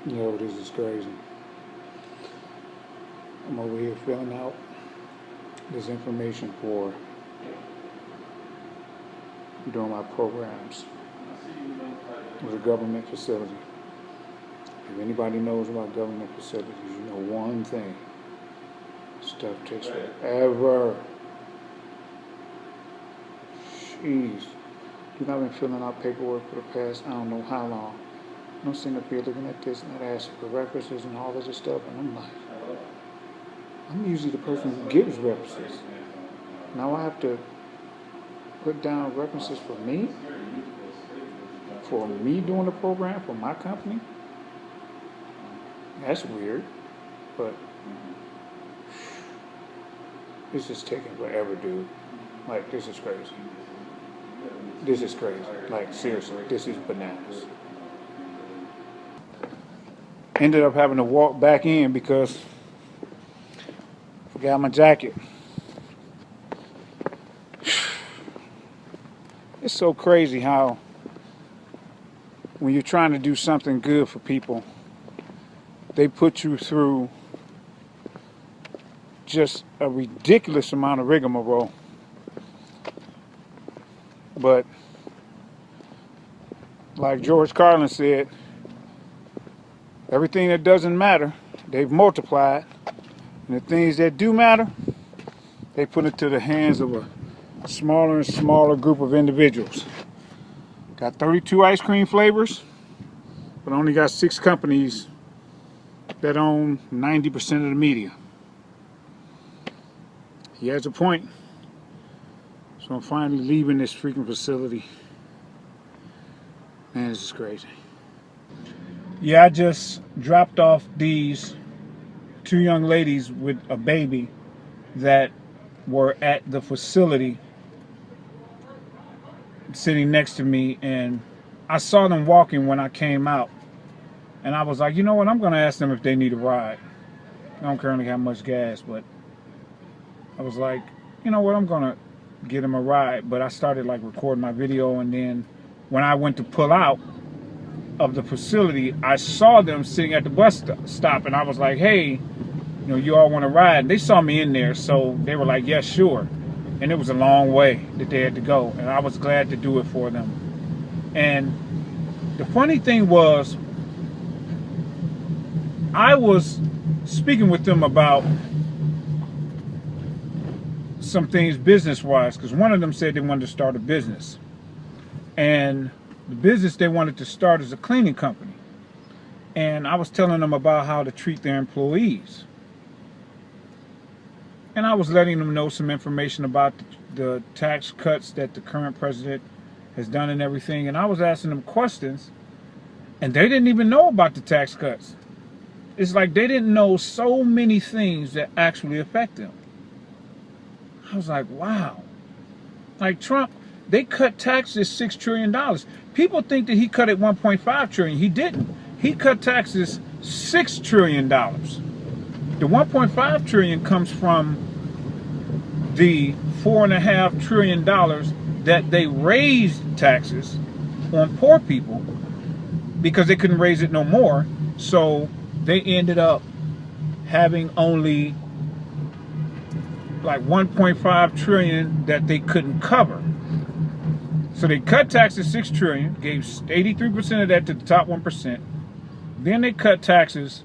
Yo, this is crazy. I'm over here filling out this information for doing my programs with a government facility. If anybody knows about government facilities, you know one thing. Stuff takes forever. Jeez. Dude, I've been filling out paperwork for the past I don't know how long. I'm sitting up here looking at this and that asking for references and all this stuff, and I'm like, I'm usually the person who gives references. Now I have to put down references for me? For me doing the program for my company? That's weird, but this is taking forever, dude. Like, this is crazy. This is crazy. Like, seriously, this is bananas. Ended up having to walk back in because I forgot my jacket. It's so crazy how when you're trying to do something good for people, they put you through just a ridiculous amount of rigmarole. But like George Carlin said, everything that doesn't matter, they've multiplied. And the things that do matter, they put it to the hands of a smaller and smaller group of individuals. Got 32 ice cream flavors, but only got 6 companies that own 90% of the media. He has a point. So I'm finally leaving this freaking facility. Man, this is crazy. Yeah, I just dropped off these 2 young ladies with a baby that were at the facility sitting next to me, and I saw them walking when I came out, and I was like, you know what, I'm gonna ask them if they need a ride. I don't currently have much gas, but I was like, you know what, I'm gonna get them a ride. But I started like recording my video, and then when I went to pull out of the facility, I saw them sitting at the bus stop, and I was like, hey, you know, you all want to ride? And they saw me in there, so they were like, yes, sure. And it was a long way that they had to go, and I was glad to do it for them. And the funny thing was, I was speaking with them about some things business-wise, because one of them said they wanted to start a business. And the business they wanted to start is a cleaning company. And I was telling them about how to treat their employees. And I was letting them know some information about the tax cuts that the current president has done and everything. And I was asking them questions, and they didn't even know about the tax cuts. It's like they didn't know so many things that actually affect them. I was like, wow. Like Trump, they cut taxes $6 trillion. People think that he cut it $1.5 trillion. He didn't. He cut taxes $6 trillion. The $1.5 trillion comes from the $4.5 trillion that they raised taxes on poor people because they couldn't raise it no more. So they ended up having only like 1.5 trillion that they couldn't cover. So they cut taxes $6 trillion, gave 83% of that to the top 1%. Then they cut taxes,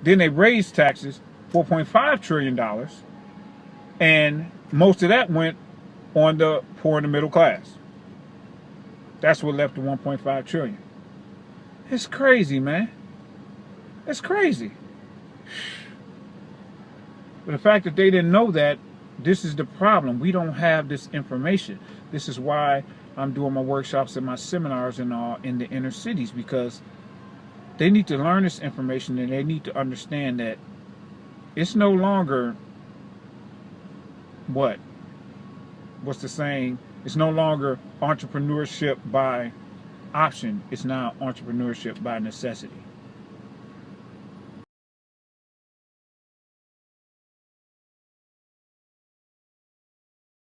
then they raised taxes $4.5 trillion, and most of that went on the poor and the middle class. That's what left the 1.5 trillion. It's crazy, man. It's crazy. But the fact that they didn't know that, this is the problem. We don't have this information. This is why I'm doing my workshops and my seminars and all in the inner cities, because they need to learn this information, and they need to understand that it's no longer what's the saying? It's no longer entrepreneurship by option. It's now entrepreneurship by necessity.